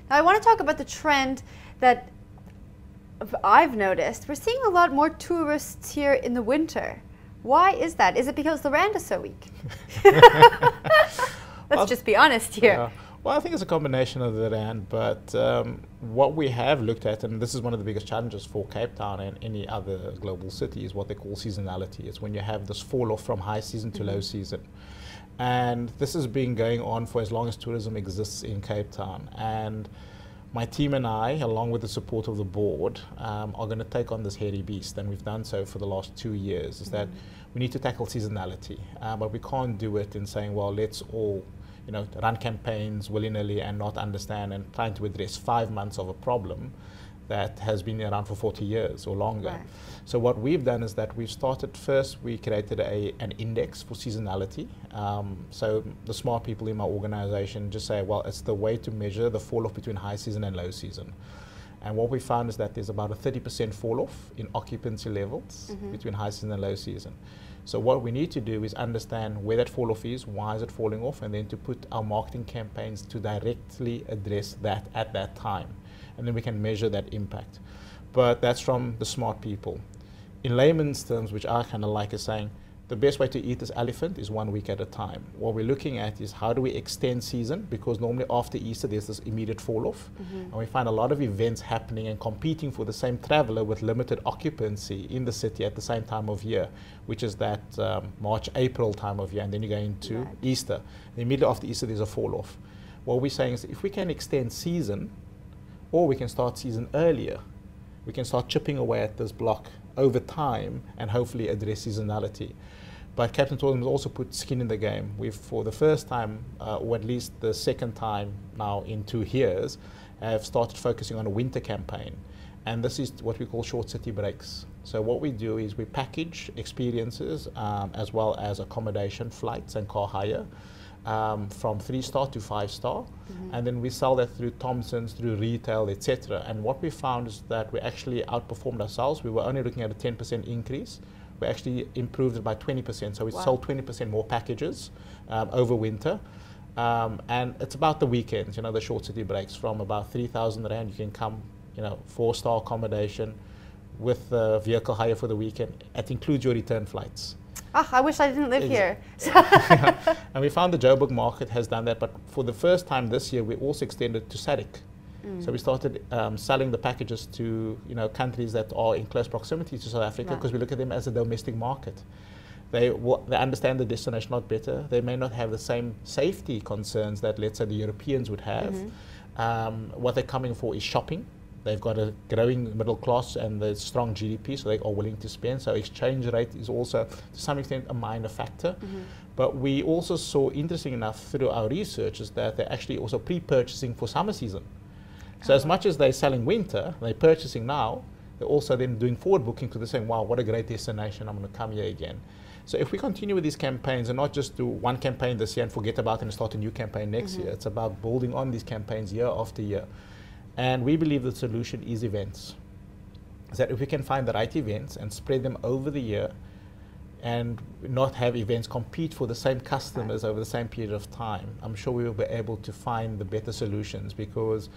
Now I want to talk about the trend that I've noticed. We're seeing a lot more tourists here in the winter. Why is that? Is it because the rand is so weak? Let's just be honest here. Yeah. Well, I think it's a combination of the rand, but what we have looked at, and this is one of the biggest challenges for Cape Town and any other global city, is what they call seasonality. It's when you have this fall off from high season to low season. And this has been going on for as long as tourism exists in Cape Town. And my team and I, along with the support of the board, are going to take on this hairy beast, and we've done so for the last 2 years, is that we need to tackle seasonality, but we can't do it in saying, well, let's all run campaigns willy-nilly and not understand and trying to address 5 months of a problem that has been around for 40 years or longer. Right. So what we've done is that we've started first, we created an index for seasonality. So the smart people in my organization just say, well, it's the way to measure the fall off between high season and low season. And what we found is that there's about a 30% fall off in occupancy levels between high season and low season. So what we need to do is understand where that fall off is, why is it falling off, and then to put our marketing campaigns to directly address that at that time. And then we can measure that impact. But that's from the smart people. In layman's terms, which I kind of like, is saying the best way to eat this elephant is 1 week at a time. What we're looking at is how do we extend season, because normally after Easter there's this immediate fall off, and we find a lot of events happening and competing for the same traveller with limited occupancy in the city at the same time of year, which is that March, April time of year, and then you go into Easter. And immediately after Easter there's a fall off. What we're saying is if we can extend season, or we can start season earlier, we can start chipping away at this block over time and hopefully address seasonality. But Cape Town Tourism has also put skin in the game. We've, for the first time, or at least the second time now in 2 years, have started focusing on a winter campaign. And this is what we call short city breaks. So what we do is we package experiences as well as accommodation, flights and car hire from 3-star to 5-star, and then we sell that through Thompson's, through retail, etc. And what we found is that we actually outperformed ourselves. We were only looking at a 10% increase. We actually improved it by 20%. So we sold 20% more packages over winter. And it's about the weekends, the short city breaks. From about 3,000 rand, you can come, 4-star accommodation with vehicle hire for the weekend. It includes your return flights. Oh, I wish I didn't live here. And we found the Joburg market has done that, but for the first time this year, we also extended to SADC. So we started selling the packages to countries that are in close proximity to South Africa, because we look at them as a domestic market. They understand the destination a lot better. They may not have the same safety concerns that, let's say, the Europeans would have. What they're coming for is shopping. They've got a growing middle class and the strong GDP, so they are willing to spend. So exchange rate is also, to some extent, a minor factor. But we also saw, interesting enough, through our research, is that they're actually also pre-purchasing for summer season. So as much as they're selling winter, they're purchasing now, they're also then doing forward booking, because they're saying, wow, what a great destination, I'm going to come here again. So if we continue with these campaigns and not just do one campaign this year and forget about it and start a new campaign next year, it's about building on these campaigns year after year. And we believe the solution is events. Is that if we can find the right events and spread them over the year and not have events compete for the same customers over the same period of time, I'm sure we will be able to find the better solutions, because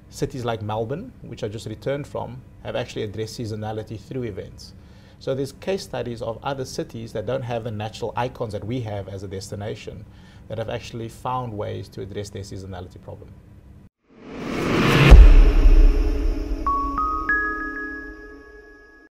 cities like Melbourne, which I just returned from, have actually addressed seasonality through events. So there's case studies of other cities that don't have the natural icons that we have as a destination that have actually found ways to address their seasonality problem.